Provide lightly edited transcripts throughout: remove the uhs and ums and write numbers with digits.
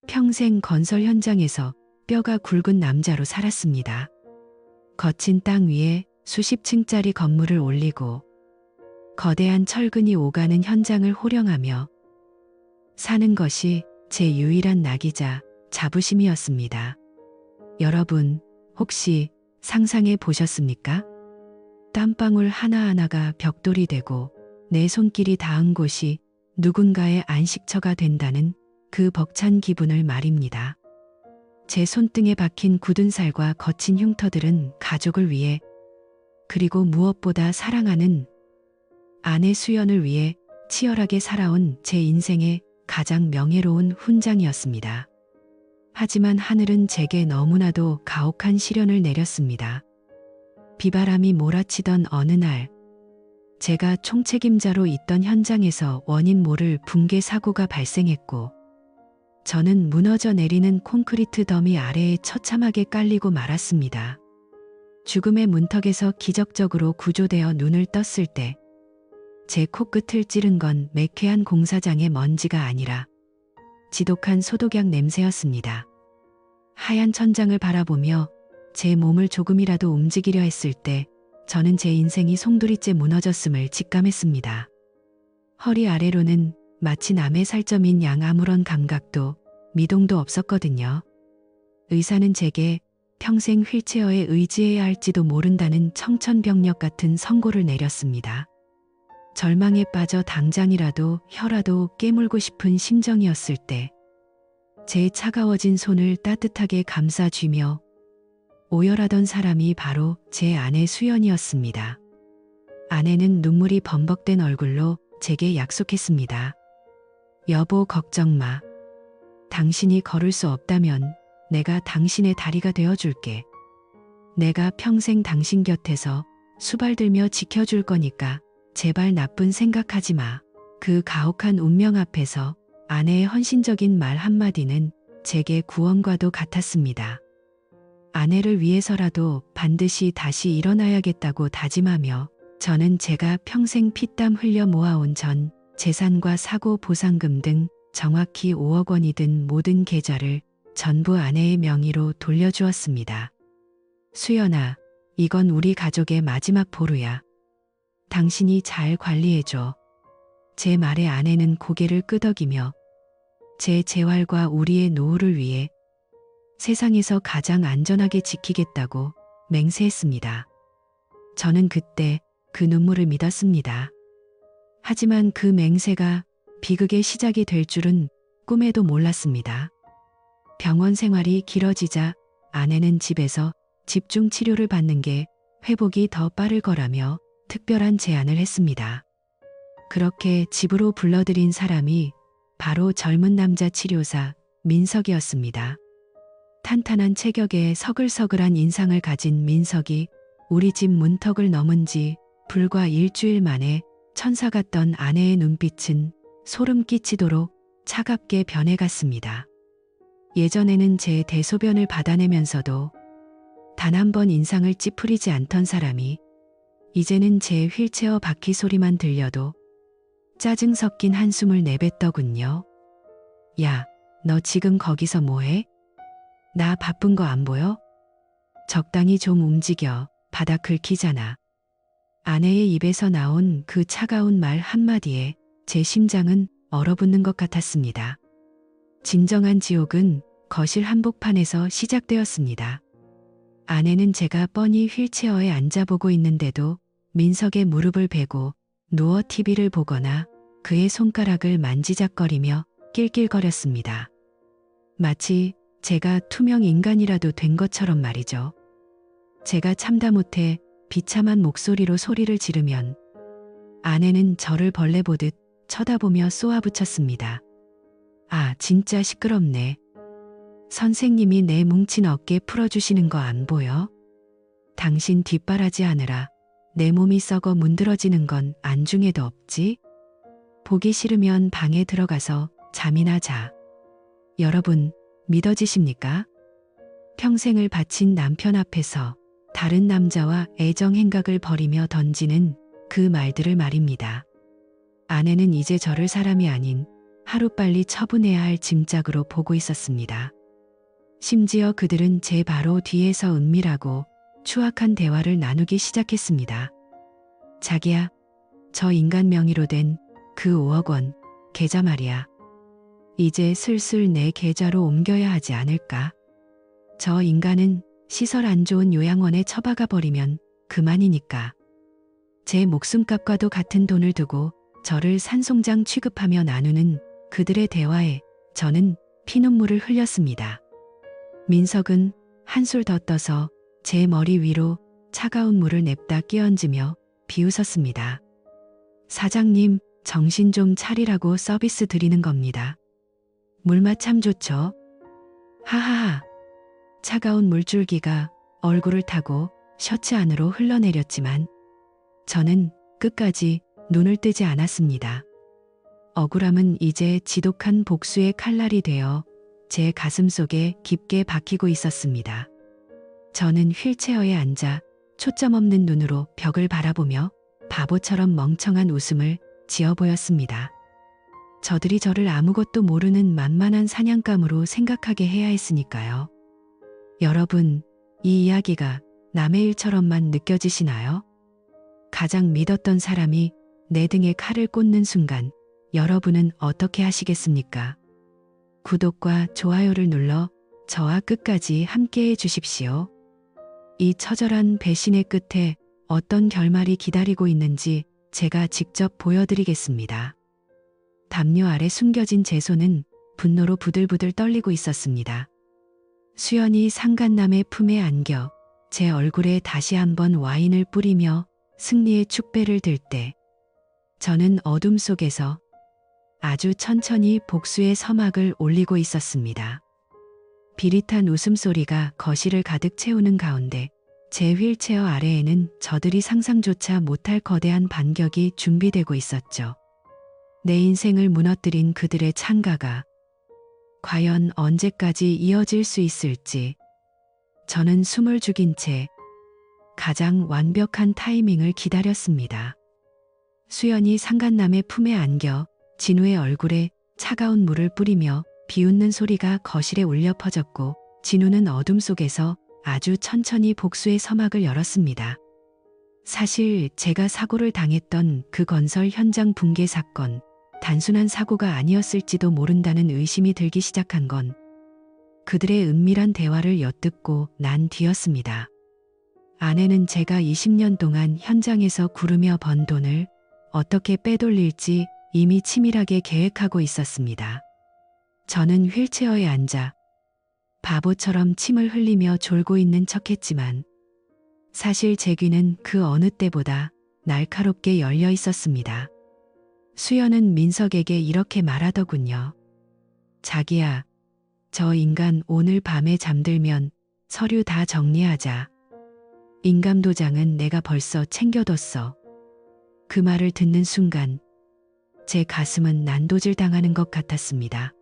평생 건설 현장에서 뼈가 굵은 남자로 살았습니다. 거친 땅 위에 수십 층짜리 건물을 올리고 거대한 철근이 오가는 현장을 호령하며 사는 것이 제 유일한 낙이자 자부심이었습니다. 여러분, 혹시 상상해 보셨습니까? 땀방울 하나하나가 벽돌이 되고 내 손길이 닿은 곳이 누군가의 안식처가 된다는 그 벅찬 기분을 말입니다. 제 손등에 박힌 굳은 살과 거친 흉터들은 가족을 위해, 그리고 무엇보다 사랑하는 아내 수연을 위해 치열하게 살아온 제 인생의 가장 명예로운 훈장이었습니다. 하지만 하늘은 제게 너무나도 가혹한 시련을 내렸습니다. 비바람이 몰아치던 어느 날, 제가 총책임자로 있던 현장에서 원인 모를 붕괴 사고가 발생했고, 저는 무너져 내리는 콘크리트 더미 아래에 처참하게 깔리고 말았습니다. 죽음의 문턱에서 기적적으로 구조되어 눈을 떴을 때, 제 코끝을 찌른 건 매캐한 공사장의 먼지가 아니라 지독한 소독약 냄새였습니다. 하얀 천장을 바라보며 제 몸을 조금이라도 움직이려 했을 때 저는 제 인생이 송두리째 무너졌음을 직감했습니다. 허리 아래로는 마치 남의 살점인 양 아무런 감각도 미동도 없었거든요. 의사는 제게 평생 휠체어에 의지해야 할지도 모른다는 청천벽력 같은 선고를 내렸습니다. 절망에 빠져 당장이라도 혀라도 깨물고 싶은 심정이었을 때 제 차가워진 손을 따뜻하게 감싸 쥐며 오열하던 사람이 바로 제 아내 수연이었습니다. 아내는 눈물이 범벅된 얼굴로 제게 약속했습니다. 여보, 걱정 마. 당신이 걸을 수 없다면 내가 당신의 다리가 되어줄게. 내가 평생 당신 곁에서 수발들며 지켜줄 거니까 제발 나쁜 생각하지 마. 그 가혹한 운명 앞에서 아내의 헌신적인 말 한마디는 제게 구원과도 같았습니다. 아내를 위해서라도 반드시 다시 일어나야겠다고 다짐하며 저는 제가 평생 피땀 흘려 모아온 전 재산과 사고 보상금 등 정확히 5억 원이 든 모든 계좌를 전부 아내의 명의로 돌려주었습니다. 수연아, 이건 우리 가족의 마지막 보루야. 당신이 잘 관리해줘. 제 말에 아내는 고개를 끄덕이며 제 재활과 우리의 노후를 위해 세상에서 가장 안전하게 지키겠다고 맹세했습니다. 저는 그때 그 눈물을 믿었습니다. 하지만 그 맹세가 비극의 시작이 될 줄은 꿈에도 몰랐습니다. 병원 생활이 길어지자 아내는 집에서 집중 치료를 받는 게 회복이 더 빠를 거라며 특별한 제안을 했습니다. 그렇게 집으로 불러들인 사람이 바로 젊은 남자 치료사 민석이었습니다. 탄탄한 체격에 서글서글한 인상을 가진 민석이 우리 집 문턱을 넘은 지 불과 일주일 만에 천사 같던 아내의 눈빛은 소름 끼치도록 차갑게 변해갔습니다. 예전에는 제 대소변을 받아내면서도 단 한 번 인상을 찌푸리지 않던 사람이 이제는 제 휠체어 바퀴 소리만 들려도 짜증 섞인 한숨을 내뱉더군요. 야, 너 지금 거기서 뭐해? 나 바쁜 거 안 보여? 적당히 좀 움직여. 바닥 긁히잖아. 아내의 입에서 나온 그 차가운 말 한마디에 제 심장은 얼어붙는 것 같았습니다. 진정한 지옥은 거실 한복판에서 시작되었습니다. 아내는 제가 뻔히 휠체어에 앉아보고 있는데도 민석의 무릎을 베고 누워 TV를 보거나 그의 손가락을 만지작거리며 낄낄거렸습니다. 마치 제가 투명 인간이라도 된 것처럼 말이죠. 제가 참다 못해 비참한 목소리로 소리를 지르면 아내는 저를 벌레 보듯 쳐다보며 쏘아붙였습니다. 아, 진짜 시끄럽네. 선생님이 내 뭉친 어깨 풀어주시는 거 안 보여? 당신 뒷바라지 하느라 내 몸이 썩어 문드러지는 건 안중에도 없지? 보기 싫으면 방에 들어가서 잠이나 자. 여러분, 믿어지십니까? 평생을 바친 남편 앞에서 다른 남자와 애정 행각을 벌이며 던지는 그 말들을 말입니다. 아내는 이제 저를 사람이 아닌 하루빨리 처분해야 할 짐짝으로 보고 있었습니다. 심지어 그들은 제 바로 뒤에서 은밀하고 추악한 대화를 나누기 시작했습니다. 자기야, 저 인간 명의로 된 그 5억 원 계좌 말이야. 이제 슬슬 내 계좌로 옮겨야 하지 않을까? 저 인간은 시설 안 좋은 요양원에 처박아 버리면 그만이니까. 제 목숨값과도 같은 돈을 두고 저를 산송장 취급하며 나누는 그들의 대화에 저는 피눈물을 흘렸습니다. 민석은 한술 더 떠서 제 머리 위로 차가운 물을 냅다 끼얹으며 비웃었습니다. 사장님, 정신 좀 차리라고 서비스 드리는 겁니다. 물맛 참 좋죠? 하하하. 차가운 물줄기가 얼굴을 타고 셔츠 안으로 흘러내렸지만 저는 끝까지 눈을 뜨지 않았습니다. 억울함은 이제 지독한 복수의 칼날이 되어 제 가슴 속에 깊게 박히고 있었습니다. 저는 휠체어에 앉아 초점 없는 눈으로 벽을 바라보며 바보처럼 멍청한 웃음을 지어 보였습니다. 저들이 저를 아무것도 모르는 만만한 사냥감으로 생각하게 해야 했으니까요. 여러분, 이 이야기가 남의 일처럼만 느껴지시나요? 가장 믿었던 사람이 내 등에 칼을 꽂는 순간 여러분은 어떻게 하시겠습니까? 구독과 좋아요를 눌러 저와 끝까지 함께해 주십시오. 이 처절한 배신의 끝에 어떤 결말이 기다리고 있는지 제가 직접 보여드리겠습니다. 담요 아래 숨겨진 제 손은 분노로 부들부들 떨리고 있었습니다. 수연이 상간남의 품에 안겨 제 얼굴에 다시 한번 와인을 뿌리며 승리의 축배를 들 때 저는 어둠 속에서 아주 천천히 복수의 서막을 올리고 있었습니다. 비릿한 웃음소리가 거실을 가득 채우는 가운데 제 휠체어 아래에는 저들이 상상조차 못할 거대한 반격이 준비되고 있었죠. 내 인생을 무너뜨린 그들의 창가가 과연 언제까지 이어질 수 있을지 저는 숨을 죽인 채 가장 완벽한 타이밍을 기다렸습니다. 수연이 상간남의 품에 안겨 진우의 얼굴에 차가운 물을 뿌리며 비웃는 소리가 거실에 울려 퍼졌고 진우는 어둠 속에서 아주 천천히 복수의 서막을 열었습니다. 사실 제가 사고를 당했던 그 건설 현장 붕괴 사건, 단순한 사고가 아니었을지도 모른다는 의심이 들기 시작한 건 그들의 은밀한 대화를 엿듣고 난 뒤였습니다. 아내는 제가 20년 동안 현장에서 구르며 번 돈을 어떻게 빼돌릴지 이미 치밀하게 계획하고 있었습니다. 저는 휠체어에 앉아 바보처럼 침을 흘리며 졸고 있는 척했지만 사실 제 귀는 그 어느 때보다 날카롭게 열려 있었습니다. 수연은 민석에게 이렇게 말하더군요. 자기야, 저 인간 오늘 밤에 잠들면 서류 다 정리하자. 인감도장은 내가 벌써 챙겨뒀어. 그 말을 듣는 순간 제 가슴은 난도질 당하는 것 같았습니다.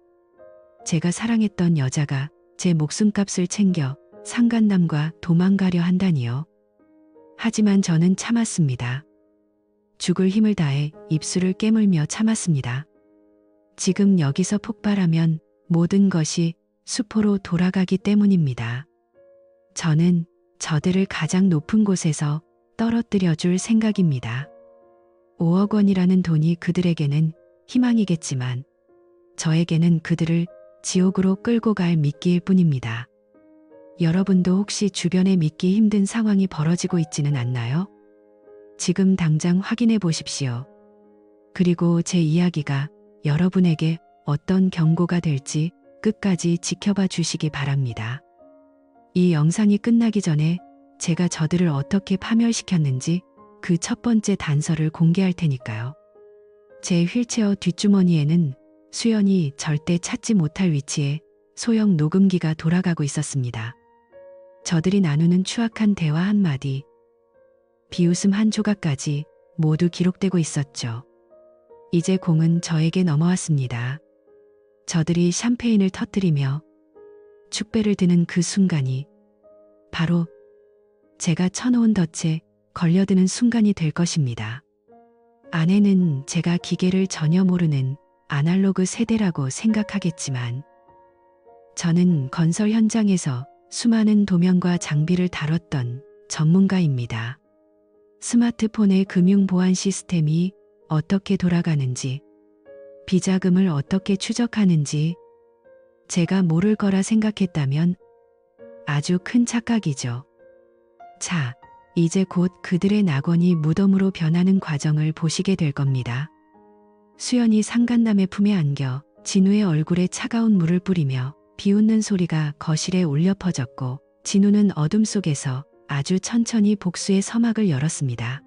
제가 사랑했던 여자가 제 목숨값을 챙겨 상간남과 도망가려 한다니요. 하지만 저는 참았습니다. 죽을 힘을 다해 입술을 깨물며 참았습니다. 지금 여기서 폭발하면 모든 것이 수포로 돌아가기 때문입니다. 저는 저들을 가장 높은 곳에서 떨어뜨려 줄 생각입니다. 5억 원이라는 돈이 그들에게는 희망이겠지만 저에게는 그들을 지옥으로 끌고 갈 미끼일 뿐입니다. 여러분도 혹시 주변에 믿기 힘든 상황이 벌어지고 있지는 않나요? 지금 당장 확인해 보십시오. 그리고 제 이야기가 여러분에게 어떤 경고가 될지 끝까지 지켜봐 주시기 바랍니다. 이 영상이 끝나기 전에 제가 저들을 어떻게 파멸시켰는지 그 첫 번째 단서를 공개할 테니까요. 제 휠체어 뒷주머니에는 수연이 절대 찾지 못할 위치에 소형 녹음기가 돌아가고 있었습니다. 저들이 나누는 추악한 대화 한마디, 비웃음 한 조각까지 모두 기록되고 있었죠. 이제 공은 저에게 넘어왔습니다. 저들이 샴페인을 터뜨리며 축배를 드는 그 순간이 바로 제가 쳐놓은 덫에 걸려드는 순간이 될 것입니다. 아내는 제가 기계를 전혀 모르는 아날로그 세대라고 생각하겠지만 저는 건설 현장에서 수많은 도면과 장비를 다뤘던 전문가입니다. 스마트폰의 금융 보안 시스템이 어떻게 돌아가는지, 비자금을 어떻게 추적하는지 제가 모를 거라 생각했다면 아주 큰 착각이죠. 자, 이제 곧 그들의 낙원이 무덤으로 변하는 과정을 보시게 될 겁니다. 수연이 상간남의 품에 안겨 진우의 얼굴에 차가운 물을 뿌리며 비웃는 소리가 거실에 울려 퍼졌고 진우는 어둠 속에서 아주 천천히 복수의 서막을 열었습니다.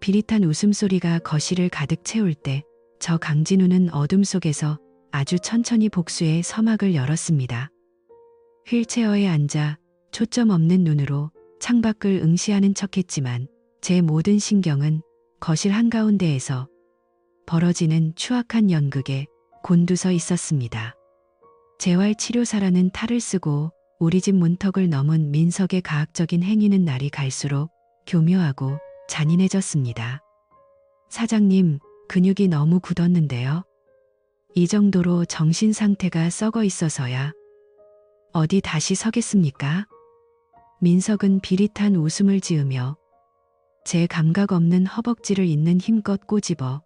비릿한 웃음소리가 거실을 가득 채울 때 저 강진우는 어둠 속에서 아주 천천히 복수의 서막을 열었습니다. 휠체어에 앉아 초점 없는 눈으로 창밖을 응시하는 척했지만 제 모든 신경은 거실 한가운데에서 벌어지는 추악한 연극에 곤두서 있었습니다. 재활치료사라는 탈을 쓰고 우리 집 문턱을 넘은 민석의 가학적인 행위는 날이 갈수록 교묘하고 잔인해졌습니다. 사장님, 근육이 너무 굳었는데요. 이 정도로 정신 상태가 썩어 있어서야 어디 다시 서겠습니까? 민석은 비릿한 웃음을 지으며 제 감각 없는 허벅지를 있는 힘껏 꼬집어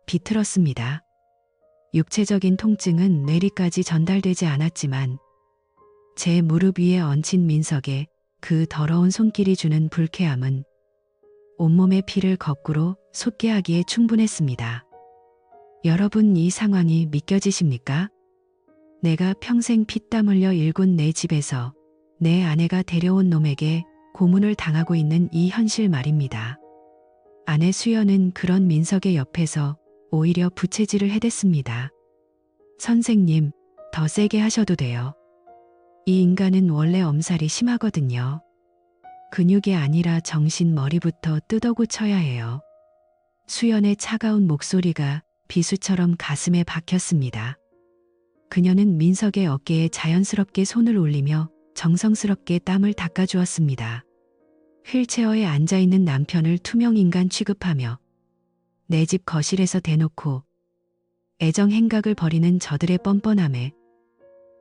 비틀었습니다. 육체적인 통증은 뇌리까지 전달되지 않았지만 제 무릎 위에 얹힌 민석의 그 더러운 손길이 주는 불쾌함은 온몸의 피를 거꾸로 솟게 하기에 충분했습니다. 여러분, 이 상황이 믿겨지십니까? 내가 평생 피땀 흘려 일군 내 집에서 내 아내가 데려온 놈에게 고문을 당하고 있는 이 현실 말입니다. 아내 수연은 그런 민석의 옆에서 오히려 부채질을 해댔습니다. 선생님, 더 세게 하셔도 돼요. 이 인간은 원래 엄살이 심하거든요. 근육이 아니라 정신 머리부터 뜯어고쳐야 해요. 수연의 차가운 목소리가 비수처럼 가슴에 박혔습니다. 그녀는 민석의 어깨에 자연스럽게 손을 올리며 정성스럽게 땀을 닦아주었습니다. 휠체어에 앉아있는 남편을 투명인간 취급하며 내 집 거실에서 대놓고 애정 행각을 벌이는 저들의 뻔뻔함에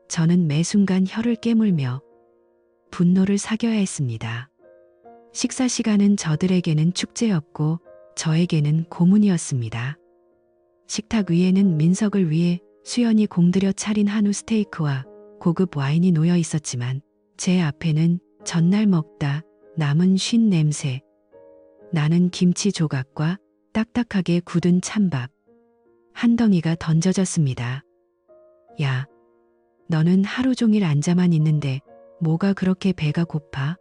저는 매 순간 혀를 깨물며 분노를 사겨야 했습니다. 식사 시간은 저들에게는 축제였고 저에게는 고문이었습니다. 식탁 위에는 민석을 위해 수연이 공들여 차린 한우 스테이크와 고급 와인이 놓여 있었지만 제 앞에는 전날 먹다 남은 쉰 냄새, 나는 김치 조각과 딱딱하게 굳은 찬밥 한 덩이가 던져졌습니다. 야, 너는 하루 종일 앉아만 있는데 뭐가 그렇게 배가 고파?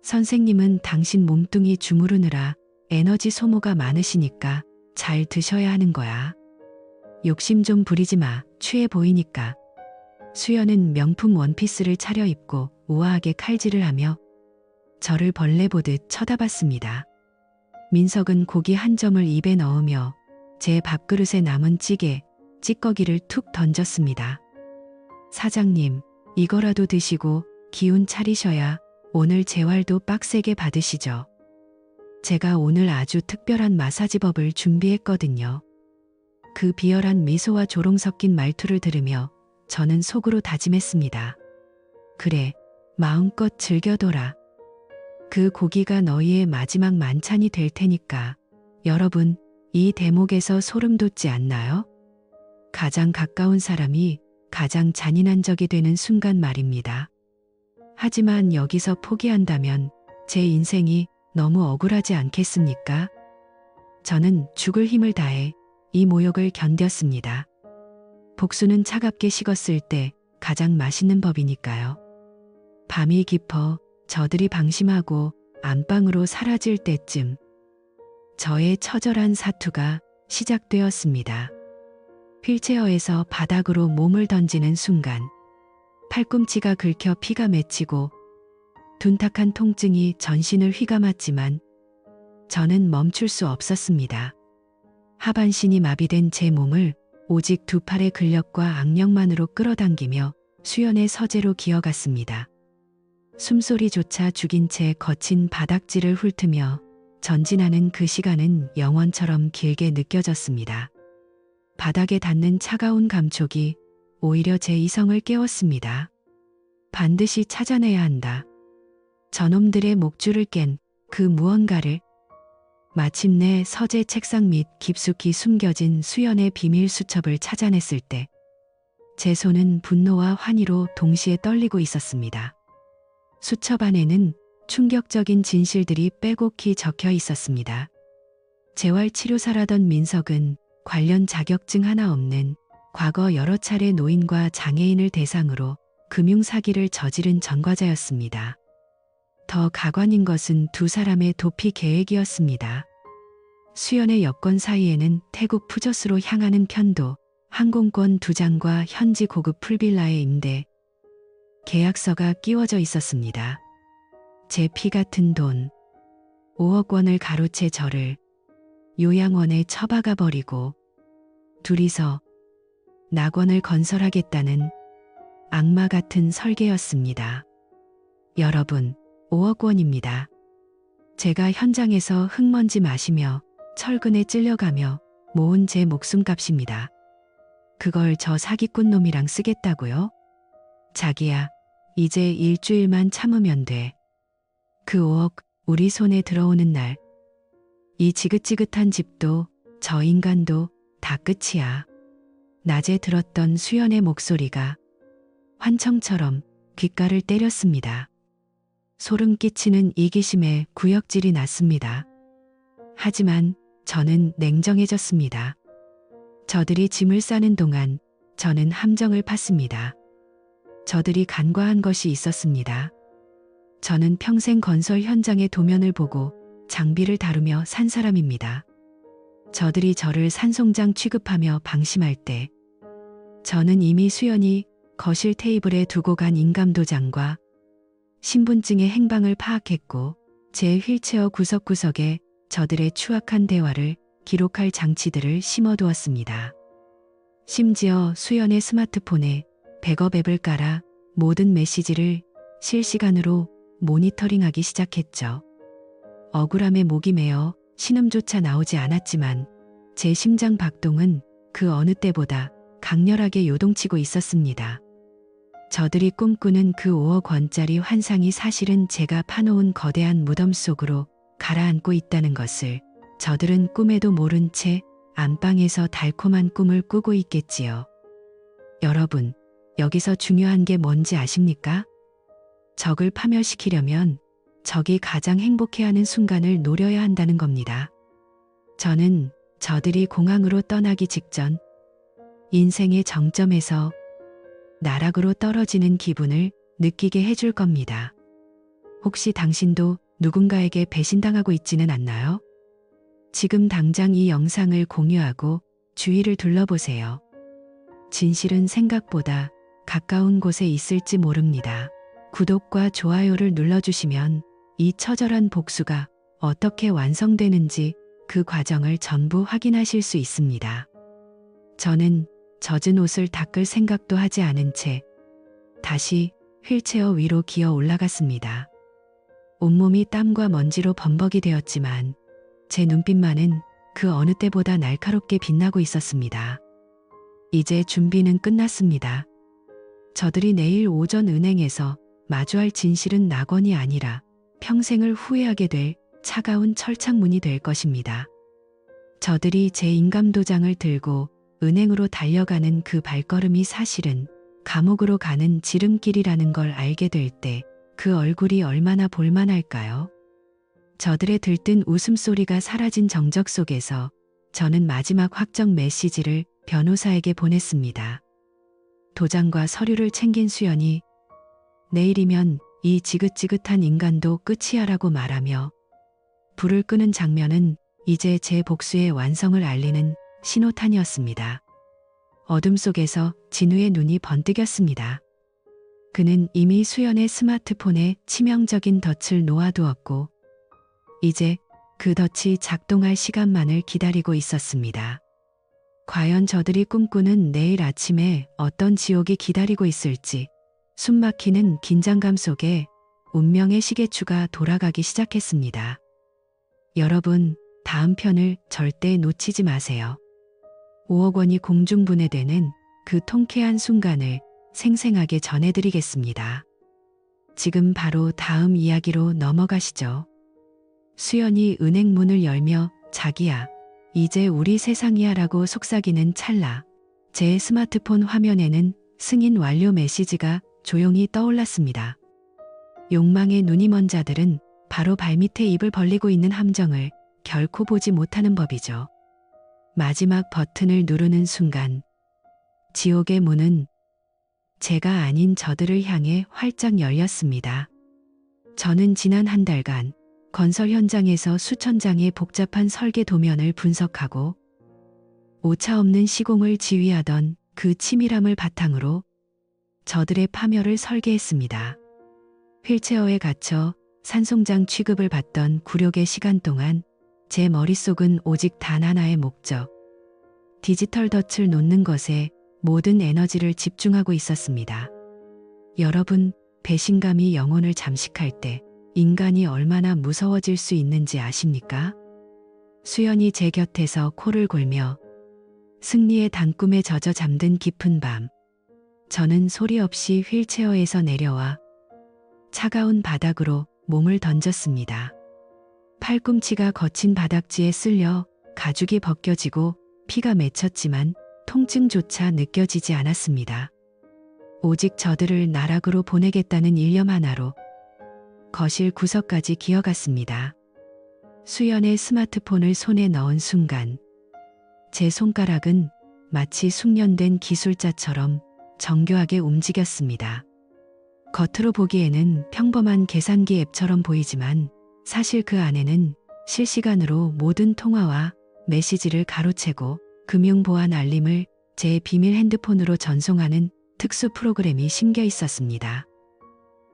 선생님은 당신 몸뚱이 주무르느라 에너지 소모가 많으시니까 잘 드셔야 하는 거야. 욕심 좀 부리지 마, 취해 보이니까. 수연은 명품 원피스를 차려입고 우아하게 칼질을 하며 저를 벌레 보듯 쳐다봤습니다. 민석은 고기 한 점을 입에 넣으며 제 밥그릇에 남은 찌개, 찌꺼기를 툭 던졌습니다. 사장님, 이거라도 드시고 기운 차리셔야 오늘 재활도 빡세게 받으시죠. 제가 오늘 아주 특별한 마사지법을 준비했거든요. 그 비열한 미소와 조롱 섞인 말투를 들으며 저는 속으로 다짐했습니다. 그래, 마음껏 즐겨둬라. 그 고기가 너희의 마지막 만찬이 될 테니까. 여러분, 이 대목에서 소름 돋지 않나요? 가장 가까운 사람이 가장 잔인한 적이 되는 순간 말입니다. 하지만 여기서 포기한다면 제 인생이 너무 억울하지 않겠습니까? 저는 죽을 힘을 다해 이 모욕을 견뎠습니다. 복수는 차갑게 식었을 때 가장 맛있는 법이니까요. 밤이 깊어 저들이 방심하고 안방으로 사라질 때쯤 저의 처절한 사투가 시작되었습니다. 휠체어에서 바닥으로 몸을 던지는 순간 팔꿈치가 긁혀 피가 맺히고 둔탁한 통증이 전신을 휘감았지만 저는 멈출 수 없었습니다. 하반신이 마비된 제 몸을 오직 두 팔의 근력과 악력만으로 끌어당기며 수연의 서재로 기어갔습니다. 숨소리조차 죽인 채 거친 바닥질을 훑으며 전진하는 그 시간은 영원처럼 길게 느껴졌습니다. 바닥에 닿는 차가운 감촉이 오히려 제 이성을 깨웠습니다. 반드시 찾아내야 한다. 저놈들의 목줄을 깬 그 무언가를. 마침내 서재 책상 밑 깊숙이 숨겨진 수연의 비밀 수첩을 찾아냈을 때 제 손은 분노와 환희로 동시에 떨리고 있었습니다. 수첩 안에는 충격적인 진실들이 빼곡히 적혀 있었습니다. 재활치료사라던 민석은 관련 자격증 하나 없는 과거 여러 차례 노인과 장애인을 대상으로 금융사기를 저지른 전과자였습니다. 더 가관인 것은 두 사람의 도피 계획이었습니다. 수연의 여권 사이에는 태국 푸저스로 향하는 편도, 항공권 2장과 현지 고급 풀빌라의 임대 계약서가 끼워져 있었습니다. 제 피 같은 돈 5억 원을 가로채 저를 요양원에 처박아 버리고 둘이서 낙원을 건설하겠다는 악마 같은 설계였습니다. 여러분, 5억 원입니다. 제가 현장에서 흙먼지 마시며 철근에 찔려가며 모은 제 목숨값입니다. 그걸 저 사기꾼 놈이랑 쓰겠다고요? 자기야, 이제 일주일만 참으면 돼. 그 5억 우리 손에 들어오는 날, 이 지긋지긋한 집도 저 인간도 다 끝이야. 낮에 들었던 수연의 목소리가 환청처럼 귓가를 때렸습니다. 소름 끼치는 이기심에 구역질이 났습니다. 하지만 저는 냉정해졌습니다. 저들이 짐을 싸는 동안 저는 함정을 팠습니다. 저들이 간과한 것이 있었습니다. 저는 평생 건설 현장의 도면을 보고 장비를 다루며 산 사람입니다. 저들이 저를 산송장 취급하며 방심할 때 저는 이미 수연이 거실 테이블에 두고 간 인감도장과 신분증의 행방을 파악했고 제 휠체어 구석구석에 저들의 추악한 대화를 기록할 장치들을 심어두었습니다. 심지어 수연의 스마트폰에 백업 앱을 깔아 모든 메시지를 실시간으로 모니터링하기 시작했죠. 억울함에 목이 메어 신음조차 나오지 않았지만 제 심장 박동은 그 어느 때보다 강렬하게 요동치고 있었습니다. 저들이 꿈꾸는 그 5억 원짜리 환상이 사실은 제가 파놓은 거대한 무덤 속으로 가라앉고 있다는 것을 저들은 꿈에도 모른 채 안방에서 달콤한 꿈을 꾸고 있겠지요. 여러분, 여기서 중요한 게 뭔지 아십니까? 적을 파멸시키려면 적이 가장 행복해하는 순간을 노려야 한다는 겁니다. 저는 저들이 공항으로 떠나기 직전 인생의 정점에서 나락으로 떨어지는 기분을 느끼게 해줄 겁니다. 혹시 당신도 누군가에게 배신당하고 있지는 않나요? 지금 당장 이 영상을 공유하고 주위를 둘러보세요. 진실은 생각보다 가까운 곳에 있을지 모릅니다. 구독과 좋아요를 눌러주시면 이 처절한 복수가 어떻게 완성되는지 그 과정을 전부 확인하실 수 있습니다. 저는 젖은 옷을 닦을 생각도 하지 않은 채 다시 휠체어 위로 기어 올라갔습니다. 온몸이 땀과 먼지로 범벅이 되었지만 제 눈빛만은 그 어느 때보다 날카롭게 빛나고 있었습니다. 이제 준비는 끝났습니다. 저들이 내일 오전 은행에서 마주할 진실은 낙원이 아니라 평생을 후회하게 될 차가운 철창문이 될 것입니다. 저들이 제 인감도장을 들고 은행으로 달려가는 그 발걸음이 사실은 감옥으로 가는 지름길이라는 걸 알게 될 때 그 얼굴이 얼마나 볼만할까요? 저들의 들뜬 웃음소리가 사라진 정적 속에서 저는 마지막 확정 메시지를 변호사에게 보냈습니다. 도장과 서류를 챙긴 수연이 내일이면 이 지긋지긋한 인간도 끝이야라고 말하며 불을 끄는 장면은 이제 제 복수의 완성을 알리는 신호탄이었습니다. 어둠 속에서 진우의 눈이 번뜩였습니다. 그는 이미 수연의 스마트폰에 치명적인 덫을 놓아두었고 이제 그 덫이 작동할 시간만을 기다리고 있었습니다. 과연 저들이 꿈꾸는 내일 아침에 어떤 지옥이 기다리고 있을지 숨막히는 긴장감 속에 운명의 시계추가 돌아가기 시작했습니다. 여러분, 다음 편을 절대 놓치지 마세요. 5억 원이 공중분해되는 그 통쾌한 순간을 생생하게 전해드리겠습니다. 지금 바로 다음 이야기로 넘어가시죠. 수연이 은행 문을 열며 자기야, 이제 우리 세상이야 라고 속삭이는 찰나 제 스마트폰 화면에는 승인 완료 메시지가 조용히 떠올랐습니다. 욕망에 눈이 먼 자들은 바로 발밑에 입을 벌리고 있는 함정을 결코 보지 못하는 법이죠. 마지막 버튼을 누르는 순간 지옥의 문은 제가 아닌 저들을 향해 활짝 열렸습니다. 저는 지난 한 달간 건설 현장에서 수천 장의 복잡한 설계 도면을 분석하고 오차없는 시공을 지휘하던 그 치밀함을 바탕으로 저들의 파멸을 설계했습니다. 휠체어에 갇혀 산송장 취급을 받던 굴욕의 시간 동안 제 머릿속은 오직 단 하나의 목적, 디지털 덫을 놓는 것에 모든 에너지를 집중하고 있었습니다. 여러분, 배신감이 영혼을 잠식할 때 인간이 얼마나 무서워질 수 있는지 아십니까? 수연이 제 곁에서 코를 골며 승리의 단꿈에 젖어 잠든 깊은 밤, 저는 소리 없이 휠체어에서 내려와 차가운 바닥으로 몸을 던졌습니다. 팔꿈치가 거친 바닥지에 쓸려 가죽이 벗겨지고 피가 맺혔지만 통증조차 느껴지지 않았습니다. 오직 저들을 나락으로 보내겠다는 일념 하나로 거실 구석까지 기어갔습니다. 수연의 스마트폰을 손에 넣은 순간 제 손가락은 마치 숙련된 기술자처럼 정교하게 움직였습니다. 겉으로 보기에는 평범한 계산기 앱처럼 보이지만 사실 그 안에는 실시간으로 모든 통화와 메시지를 가로채고 금융보안 알림을 제 비밀 핸드폰으로 전송하는 특수 프로그램이 심겨 있었습니다.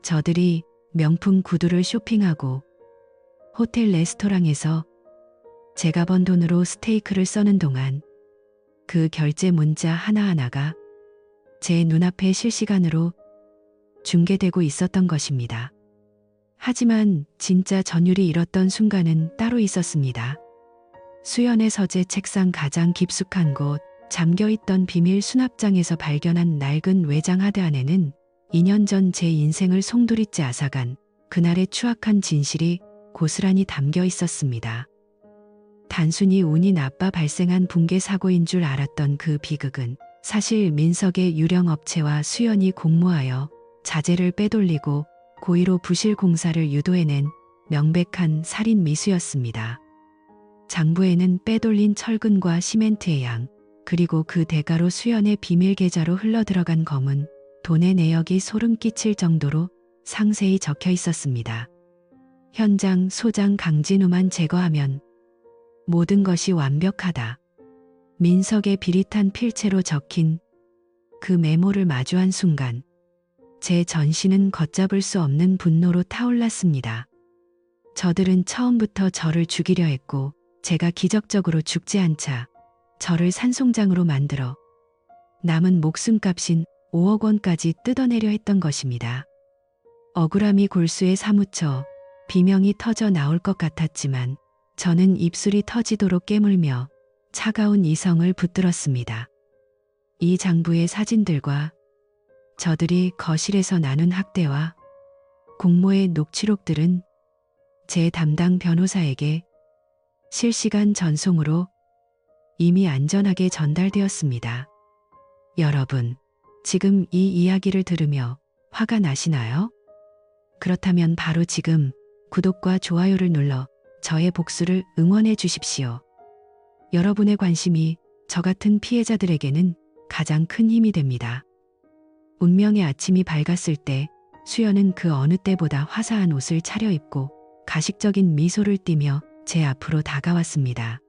저들이 명품 구두를 쇼핑하고 호텔 레스토랑에서 제가 번 돈으로 스테이크를 써는 동안 그 결제 문자 하나하나가 제 눈앞에 실시간으로 중계되고 있었던 것입니다. 하지만 진짜 전율이 일었던 순간은 따로 있었습니다. 수연의 서재 책상 가장 깊숙한 곳, 잠겨있던 비밀 수납장에서 발견한 낡은 외장 하드 안에는 2년 전 제 인생을 송두리째 앗아간 그날의 추악한 진실이 고스란히 담겨 있었습니다. 단순히 운이 나빠 발생한 붕괴 사고인 줄 알았던 그 비극은 사실 민석의 유령 업체와 수연이 공모하여 자재를 빼돌리고 고의로 부실 공사를 유도해낸 명백한 살인 미수였습니다. 장부에는 빼돌린 철근과 시멘트의 양, 그리고 그 대가로 수연의 비밀 계좌로 흘러들어간 검은 돈의 내역이 소름 끼칠 정도로 상세히 적혀 있었습니다. 현장 소장 강진우만 제거하면 모든 것이 완벽하다. 민석의 비릿한 필체로 적힌 그 메모를 마주한 순간 제 전신은 걷잡을 수 없는 분노로 타올랐습니다. 저들은 처음부터 저를 죽이려 했고 제가 기적적으로 죽지 않자 저를 산송장으로 만들어 남은 목숨값인 5억 원까지 뜯어내려 했던 것입니다. 억울함이 골수에 사무쳐 비명이 터져 나올 것 같았지만 저는 입술이 터지도록 깨물며 차가운 이성을 붙들었습니다. 이 장부의 사진들과 저들이 거실에서 나눈 학대와 공모의 녹취록들은 제 담당 변호사에게 실시간 전송으로 이미 안전하게 전달되었습니다. 여러분, 지금 이 이야기를 들으며 화가 나시나요? 그렇다면 바로 지금 구독과 좋아요를 눌러 저의 복수를 응원해 주십시오. 여러분의 관심이 저 같은 피해자들에게는 가장 큰 힘이 됩니다. 운명의 아침이 밝았을 때 수연은 그 어느 때보다 화사한 옷을 차려입고 가식적인 미소를 띠며 제 앞으로 다가왔습니다.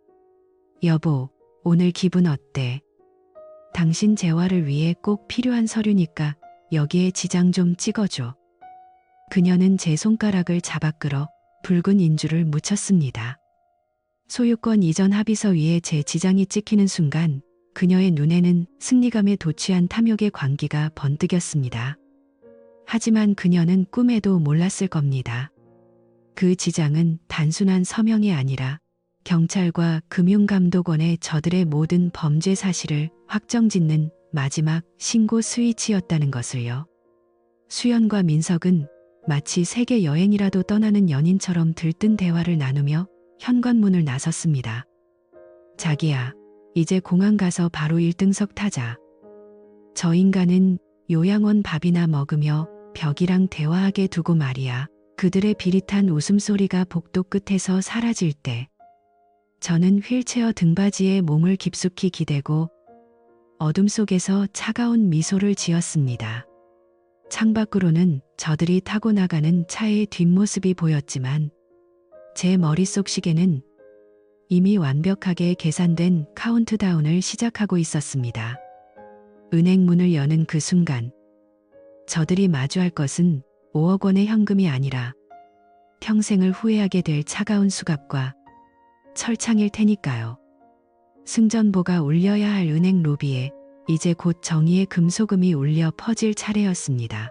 여보, 오늘 기분 어때? 당신 재활을 위해 꼭 필요한 서류니까 여기에 지장 좀 찍어줘. 그녀는 제 손가락을 잡아 끌어 붉은 인주를 묻혔습니다. 소유권 이전 합의서 위에 제 지장이 찍히는 순간 그녀의 눈에는 승리감에 도취한 탐욕의 광기가 번뜩였습니다. 하지만 그녀는 꿈에도 몰랐을 겁니다. 그 지장은 단순한 서명이 아니라 경찰과 금융감독원의 저들의 모든 범죄 사실을 확정짓는 마지막 신고 스위치였다는 것을요. 수연과 민석은 마치 세계 여행이라도 떠나는 연인처럼 들뜬 대화를 나누며 현관문을 나섰습니다. 자기야, 이제 공항 가서 바로 1등석 타자. 저 인간은 요양원 밥이나 먹으며 벽이랑 대화하게 두고 말이야. 그들의 비릿한 웃음소리가 복도 끝에서 사라질 때 저는 휠체어 등받이에 몸을 깊숙이 기대고 어둠 속에서 차가운 미소를 지었습니다. 창밖으로는 저들이 타고 나가는 차의 뒷모습이 보였지만 제 머릿속 시계는 이미 완벽하게 계산된 카운트다운을 시작하고 있었습니다. 은행 문을 여는 그 순간 저들이 마주할 것은 5억 원의 현금이 아니라 평생을 후회하게 될 차가운 수갑과 철창일 테니까요. 승전보가 울려야 할 은행 로비에 이제 곧 정의의 금소금이 울려 퍼질 차례였습니다.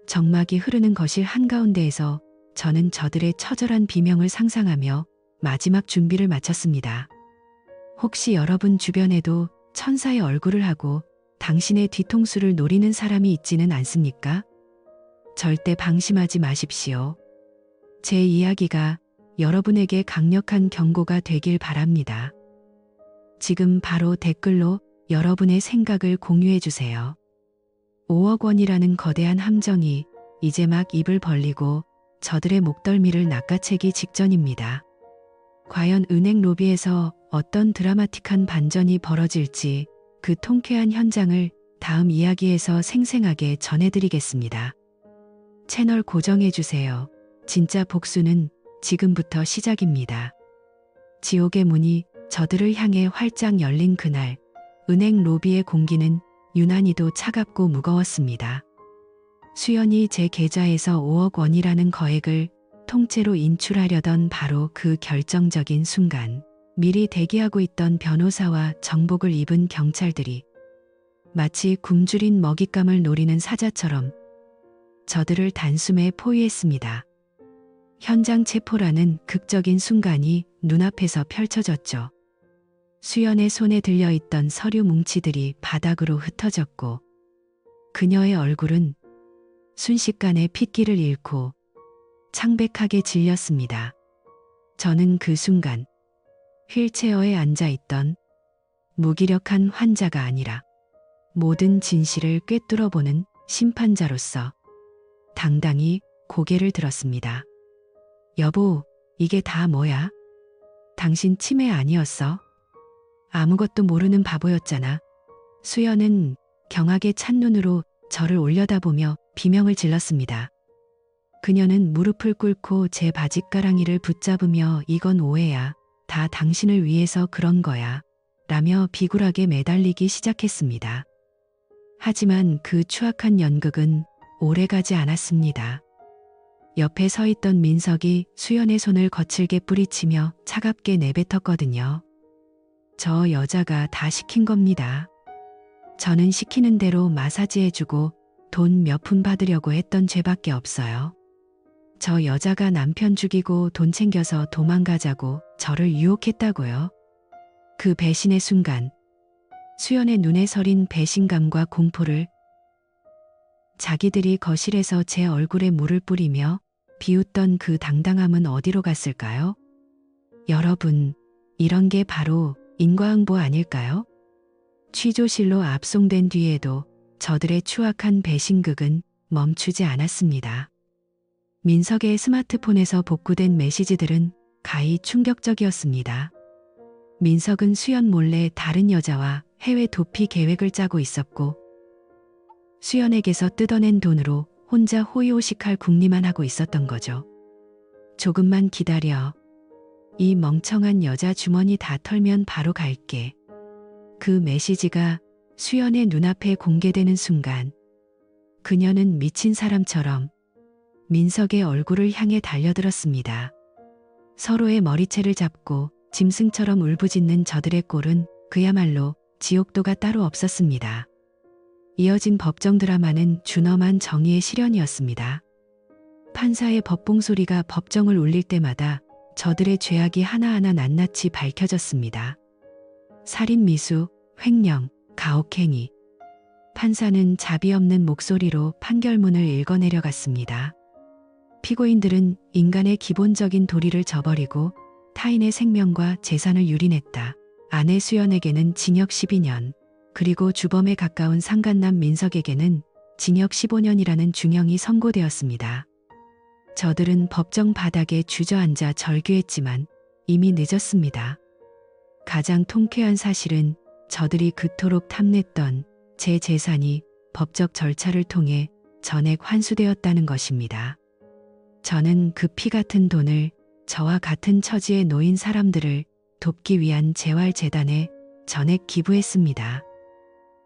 정막이 흐르는 거실 한가운데에서 저는 저들의 처절한 비명을 상상하며 마지막 준비를 마쳤습니다. 혹시 여러분 주변에도 천사의 얼굴을 하고 당신의 뒤통수를 노리는 사람이 있지는 않습니까? 절대 방심하지 마십시오. 제 이야기가 여러분에게 강력한 경고가 되길 바랍니다. 지금 바로 댓글로 여러분의 생각을 공유해 주세요. 5억 원이라는 거대한 함정이 이제 막 입을 벌리고 저들의 목덜미를 낚아채기 직전입니다. 과연 은행 로비에서 어떤 드라마틱한 반전이 벌어질지 그 통쾌한 현장을 다음 이야기에서 생생하게 전해드리겠습니다. 채널 고정해 주세요. 진짜 복수는 지금부터 시작입니다. 지옥의 문이 저들을 향해 활짝 열린 그날, 은행 로비의 공기는 유난히도 차갑고 무거웠습니다. 수연이 제 계좌에서 5억 원이라는 거액을 통째로 인출하려던 바로 그 결정적인 순간, 미리 대기하고 있던 변호사와 정복을 입은 경찰들이 마치 굶주린 먹잇감을 노리는 사자처럼 저들을 단숨에 포위했습니다. 현장 체포라는 극적인 순간이 눈앞에서 펼쳐졌죠. 수연의 손에 들려있던 서류 뭉치들이 바닥으로 흩어졌고 그녀의 얼굴은 순식간에 핏기를 잃고 창백하게 질렸습니다. 저는 그 순간 휠체어에 앉아있던 무기력한 환자가 아니라 모든 진실을 꿰뚫어보는 심판자로서 당당히 고개를 들었습니다. 여보, 이게 다 뭐야? 당신 치매 아니었어? 아무것도 모르는 바보였잖아. 수연은 경악에 찬 눈으로 저를 올려다보며 비명을 질렀습니다. 그녀는 무릎을 꿇고 제 바짓가랑이를 붙잡으며 이건 오해야. 다 당신을 위해서 그런 거야. 라며 비굴하게 매달리기 시작했습니다. 하지만 그 추악한 연극은 오래가지 않았습니다. 옆에 서 있던 민석이 수연의 손을 거칠게 뿌리치며 차갑게 내뱉었거든요. 저 여자가 다 시킨 겁니다. 저는 시키는 대로 마사지해주고 돈 몇 푼 받으려고 했던 죄밖에 없어요. 저 여자가 남편 죽이고 돈 챙겨서 도망가자고 저를 유혹했다고요. 그 배신의 순간 수연의 눈에 서린 배신감과 공포를 자기들이 거실에서 제 얼굴에 물을 뿌리며 비웃던 그 당당함은 어디로 갔을까요? 여러분, 이런 게 바로 인과응보 아닐까요? 취조실로 압송된 뒤에도 저들의 추악한 배신극은 멈추지 않았습니다. 민석의 스마트폰에서 복구된 메시지들은 가히 충격적이었습니다. 민석은 수연 몰래 다른 여자와 해외 도피 계획을 짜고 있었고 수연에게서 뜯어낸 돈으로 혼자 호의호식할 궁리만 하고 있었던 거죠. 조금만 기다려. 이 멍청한 여자 주머니 다 털면 바로 갈게. 그 메시지가 수연의 눈앞에 공개되는 순간 그녀는 미친 사람처럼 민석의 얼굴을 향해 달려들었습니다. 서로의 머리채를 잡고 짐승처럼 울부짖는 저들의 꼴은 그야말로 지옥도가 따로 없었습니다. 이어진 법정 드라마는 준엄한 정의의 실현이었습니다. 판사의 법봉 소리가 법정을 울릴 때마다 저들의 죄악이 하나하나 낱낱이 밝혀졌습니다. 살인 미수, 횡령, 가혹행위. 판사는 자비 없는 목소리로 판결문을 읽어내려갔습니다. 피고인들은 인간의 기본적인 도리를 저버리고 타인의 생명과 재산을 유린했다. 아내 수연에게는 징역 12년, 그리고 주범에 가까운 상간남 민석에게는 징역 15년이라는 중형이 선고되었습니다. 저들은 법정 바닥에 주저앉아 절규했지만 이미 늦었습니다. 가장 통쾌한 사실은 저들이 그토록 탐냈던 제 재산이 법적 절차를 통해 전액 환수되었다는 것입니다. 저는 그 피 같은 돈을 저와 같은 처지에 놓인 사람들을 돕기 위한 재활재단에 전액 기부했습니다.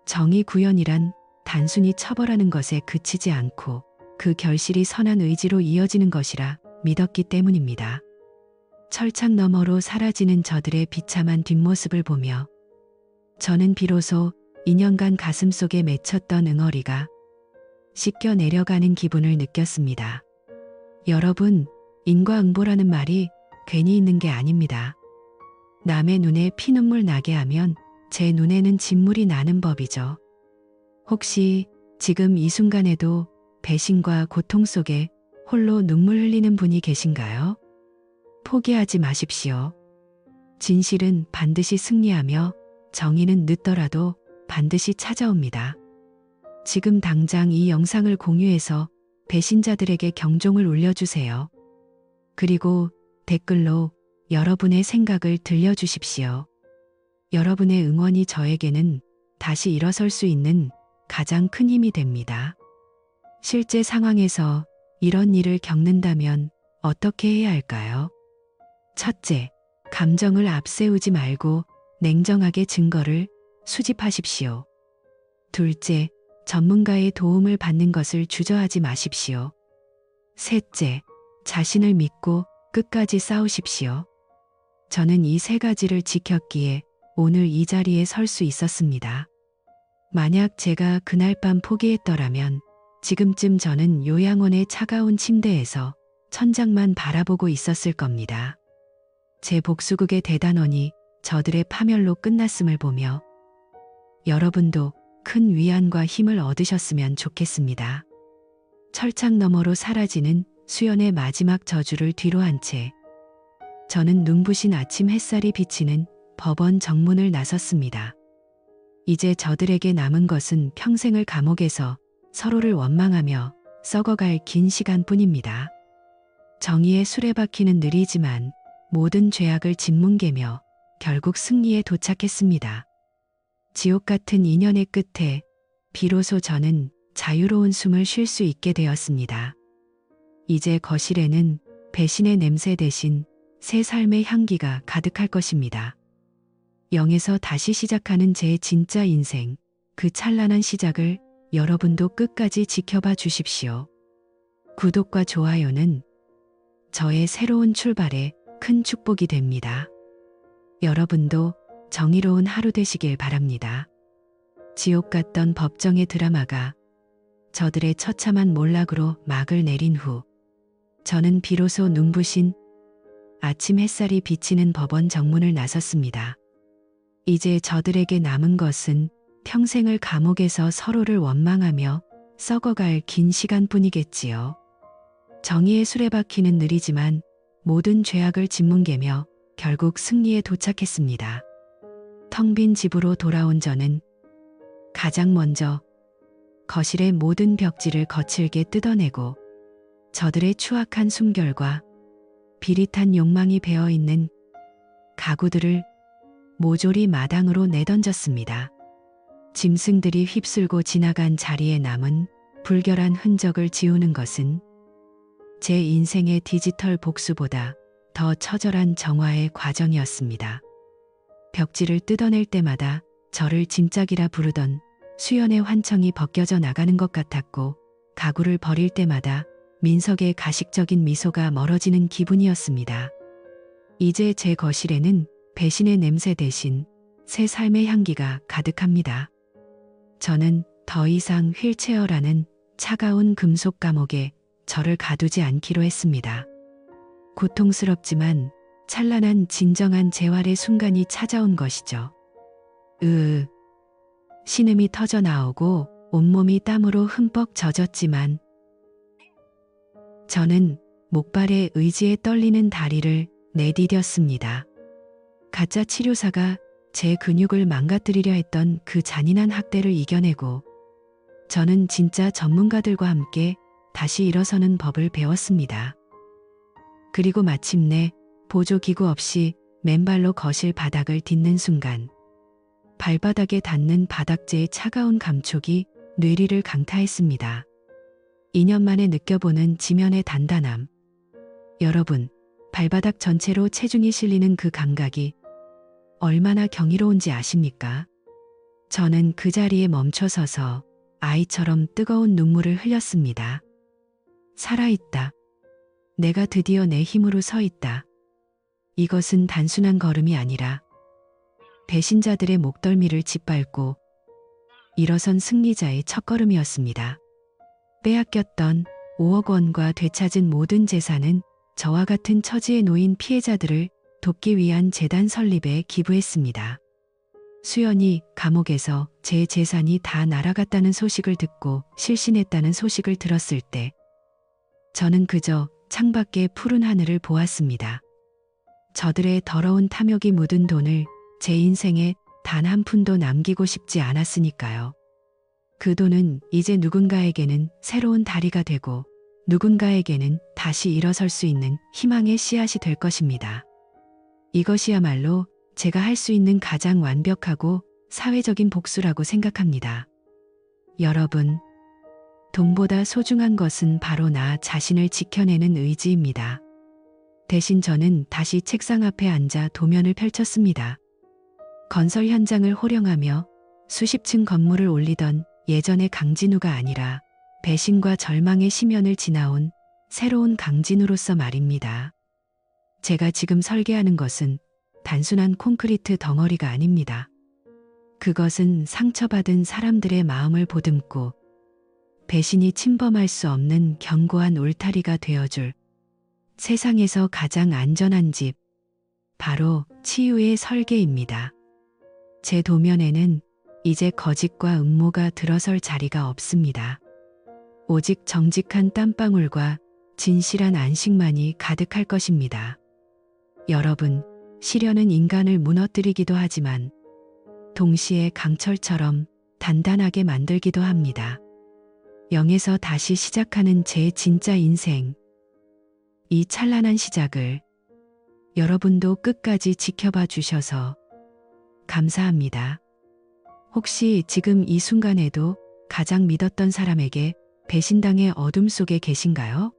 정의 구현이란 단순히 처벌하는 것에 그치지 않고 그 결실이 선한 의지로 이어지는 것이라 믿었기 때문입니다. 철창 너머로 사라지는 저들의 비참한 뒷모습을 보며 저는 비로소 2년간 가슴속에 맺혔던 응어리가 씻겨 내려가는 기분을 느꼈습니다. 여러분, 인과응보라는 말이 괜히 있는 게 아닙니다. 남의 눈에 피눈물 나게 하면 제 눈에는 진물이 나는 법이죠. 혹시 지금 이 순간에도 배신과 고통 속에 홀로 눈물 흘리는 분이 계신가요? 포기하지 마십시오. 진실은 반드시 승리하며 정의는 늦더라도 반드시 찾아옵니다. 지금 당장 이 영상을 공유해서 배신자들에게 경종을 울려주세요. 그리고 댓글로 여러분의 생각을 들려주십시오. 여러분의 응원이 저에게는 다시 일어설 수 있는 가장 큰 힘이 됩니다. 실제 상황에서 이런 일을 겪는다면 어떻게 해야 할까요? 첫째, 감정을 앞세우지 말고 냉정하게 증거를 수집하십시오. 둘째, 전문가의 도움을 받는 것을 주저하지 마십시오. 셋째, 자신을 믿고 끝까지 싸우십시오. 저는 이 세 가지를 지켰기에 오늘 이 자리에 설 수 있었습니다. 만약 제가 그날 밤 포기했더라면 지금쯤 저는 요양원의 차가운 침대에서 천장만 바라보고 있었을 겁니다. 제 복수극의 대단원이 저들의 파멸로 끝났음을 보며 여러분도 큰 위안과 힘을 얻으셨으면 좋겠습니다. 철창 너머로 사라지는 수연의 마지막 저주를 뒤로 한 채 저는 눈부신 아침 햇살이 비치는 법원 정문을 나섰습니다. 이제 저들에게 남은 것은 평생을 감옥에서 서로를 원망하며 썩어갈 긴 시간뿐입니다. 정의의 수레바퀴는 느리지만 모든 죄악을 짓뭉개며 결국 승리에 도착했습니다. 지옥 같은 인연의 끝에 비로소 저는 자유로운 숨을 쉴 수 있게 되었습니다. 이제 거실에는 배신의 냄새 대신 새 삶의 향기가 가득할 것입니다. 0에서 다시 시작하는 제 진짜 인생, 그 찬란한 시작을 여러분도 끝까지 지켜봐 주십시오. 구독과 좋아요는 저의 새로운 출발에 큰 축복이 됩니다. 여러분도 정의로운 하루 되시길 바랍니다. 지옥 같던 법정의 드라마가 저들의 처참한 몰락으로 막을 내린 후 저는 비로소 눈부신 아침 햇살이 비치는 법원 정문을 나섰습니다. 이제 저들에게 남은 것은 평생을 감옥에서 서로를 원망하며 썩어갈 긴 시간뿐이겠지요. 정의의 수레바퀴는 느리지만 모든 죄악을 짓뭉개며 결국 승리에 도착했습니다. 텅 빈 집으로 돌아온 저는 가장 먼저 거실의 모든 벽지를 거칠게 뜯어내고 저들의 추악한 숨결과 비릿한 욕망이 배어있는 가구들을 모조리 마당으로 내던졌습니다. 짐승들이 휩쓸고 지나간 자리에 남은 불결한 흔적을 지우는 것은 제 인생의 디지털 복수보다 더 처절한 정화의 과정이었습니다. 벽지를 뜯어낼 때마다 저를 짐짝이라 부르던 수연의 환청이 벗겨져 나가는 것 같았고 가구를 버릴 때마다 민석의 가식적인 미소가 멀어지는 기분이었습니다. 이제 제 거실에는 배신의 냄새 대신 새 삶의 향기가 가득합니다. 저는 더 이상 휠체어라는 차가운 금속 감옥에 저를 가두지 않기로 했습니다. 고통스럽지만 찬란한 진정한 재활의 순간이 찾아온 것이죠. 신음이 터져 나오고 온몸이 땀으로 흠뻑 젖었지만 저는 목발에 의지에 떨리는 다리를 내디뎠습니다. 가짜 치료사가 제 근육을 망가뜨리려 했던 그 잔인한 학대를 이겨내고 저는 진짜 전문가들과 함께 다시 일어서는 법을 배웠습니다. 그리고 마침내 보조기구 없이 맨발로 거실 바닥을 딛는 순간 발바닥에 닿는 바닥재의 차가운 감촉이 뇌리를 강타했습니다. 2년 만에 느껴보는 지면의 단단함. 여러분, 발바닥 전체로 체중이 실리는 그 감각이 얼마나 경이로운지 아십니까? 저는 그 자리에 멈춰서서 아이처럼 뜨거운 눈물을 흘렸습니다. 살아있다. 내가 드디어 내 힘으로 서 있다. 이것은 단순한 걸음이 아니라 배신자들의 목덜미를 짓밟고 일어선 승리자의 첫걸음이었습니다. 빼앗겼던 5억 원과 되찾은 모든 재산은 저와 같은 처지에 놓인 피해자들을 돕기 위한 재단 설립에 기부했습니다. 수연이 감옥에서 제 재산이 다 날아갔다는 소식을 듣고 실신했다는 소식을 들었을 때 저는 그저 창밖의 푸른 하늘을 보았습니다. 저들의 더러운 탐욕이 묻은 돈을 제 인생에 단 한 푼도 남기고 싶지 않았으니까요. 그 돈은 이제 누군가에게는 새로운 다리가 되고 누군가에게는 다시 일어설 수 있는 희망의 씨앗이 될 것입니다. 이것이야말로 제가 할 수 있는 가장 완벽하고 사회적인 복수라고 생각합니다. 여러분, 돈보다 소중한 것은 바로 나 자신을 지켜내는 의지입니다. 대신 저는 다시 책상 앞에 앉아 도면을 펼쳤습니다. 건설 현장을 호령하며 수십 층 건물을 올리던 예전의 강진우가 아니라 배신과 절망의 심연을 지나온 새로운 강진우로서 말입니다. 제가 지금 설계하는 것은 단순한 콘크리트 덩어리가 아닙니다. 그것은 상처받은 사람들의 마음을 보듬고 배신이 침범할 수 없는 견고한 울타리가 되어줄 세상에서 가장 안전한 집, 바로 치유의 설계입니다. 제 도면에는 이제 거짓과 음모가 들어설 자리가 없습니다. 오직 정직한 땀방울과 진실한 안식만이 가득할 것입니다. 여러분, 시련은 인간을 무너뜨리기도 하지만 동시에 강철처럼 단단하게 만들기도 합니다. 0에서 다시 시작하는 제 진짜 인생. 이 찬란한 시작을 여러분도 끝까지 지켜봐 주셔서 감사합니다. 혹시 지금 이 순간에도 가장 믿었던 사람에게 배신당의 어둠 속에 계신가요?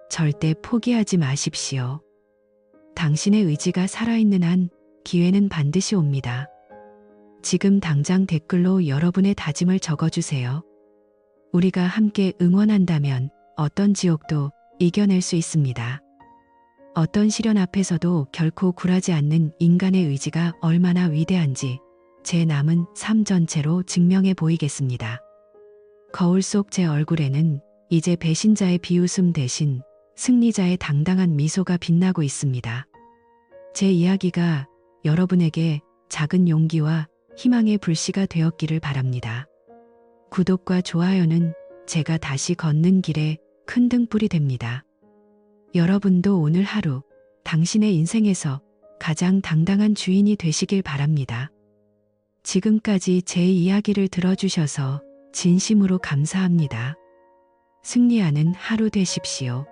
절대 포기하지 마십시오. 당신의 의지가 살아있는 한 기회는 반드시 옵니다. 지금 당장 댓글로 여러분의 다짐을 적어주세요. 우리가 함께 응원한다면 어떤 지옥도 이겨낼 수 있습니다. 어떤 시련 앞에서도 결코 굴하지 않는 인간의 의지가 얼마나 위대한지 제 남은 삶 전체로 증명해 보이겠습니다. 거울 속 제 얼굴에는 이제 배신자의 비웃음 대신 승리자의 당당한 미소가 빛나고 있습니다. 제 이야기가 여러분에게 작은 용기와 희망의 불씨가 되었기를 바랍니다. 구독과 좋아요는 제가 다시 걷는 길에 큰 등불이 됩니다. 여러분도 오늘 하루 당신의 인생에서 가장 당당한 주인이 되시길 바랍니다. 지금까지 제 이야기를 들어주셔서 진심으로 감사합니다. 승리하는 하루 되십시오.